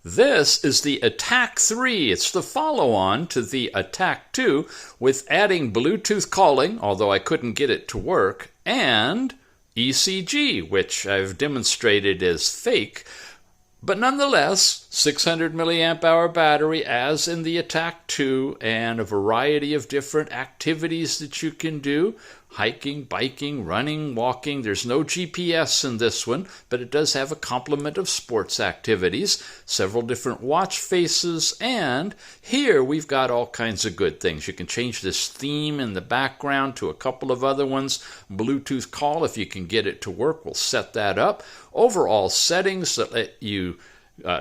This is the ATTACK 3. It's the follow-on to the ATTACK 2 with adding Bluetooth calling, although I couldn't get it to work, and ECG, which I've demonstrated is fake. But nonetheless, 600 milliamp hour battery as in the ATTACK 2, and a variety of different activities that you can do. Hiking, biking, running, walking. There's no GPS in this one, but it does have a complement of sports activities, several different watch faces, and here we've got all kinds of good things. You can change this theme in the background to a couple of other ones. Bluetooth call, if you can get it to work, we'll set that up. Overall settings that let you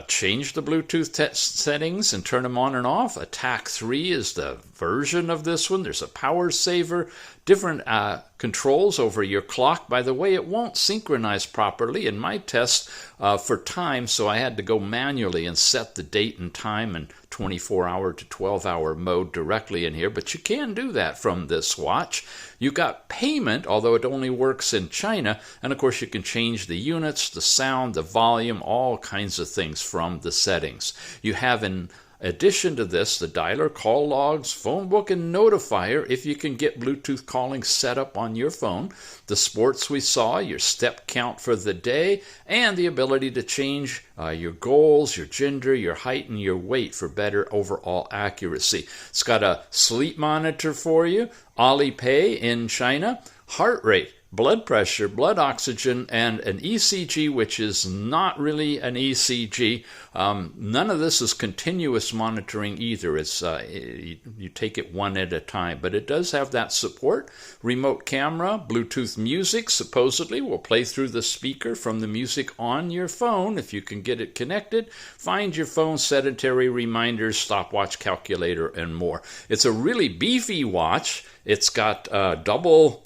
change the Bluetooth settings and turn them on and off. ATTACK 3 is the version of this one. There's a power saver, different controls over your clock. By the way, it won't synchronize properly in my test for time, so I had to go manually and set the date and time and 24-hour to 12-hour mode directly in here, but you can do that from this watch. You got payment, although it only works in China, and of course you can change the units, the sound, the volume, all kinds of things from the settings. You have in addition to this, the dialer, call logs, phone book, and notifier if you can get Bluetooth calling set up on your phone. The sports we saw, your step count for the day, and the ability to change your goals, your gender, your height, and your weight for better overall accuracy. It's got a sleep monitor for you, Alipay in China, heart rate, blood pressure, blood oxygen, and an ECG, which is not really an ECG. None of this is continuous monitoring either. It's you take it one at a time, but it does have that support. Remote camera, Bluetooth music, supposedly will play through the speaker from the music on your phone if you can get it connected. Find your phone, sedentary reminders, stopwatch, calculator, and more. It's a really beefy watch. It's got double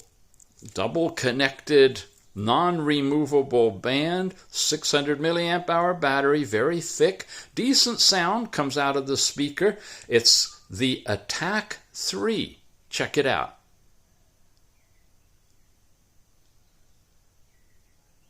connected, non-removable band, 600 milliamp hour battery, very thick, decent sound comes out of the speaker. It's the ATTACK 3. Check it out.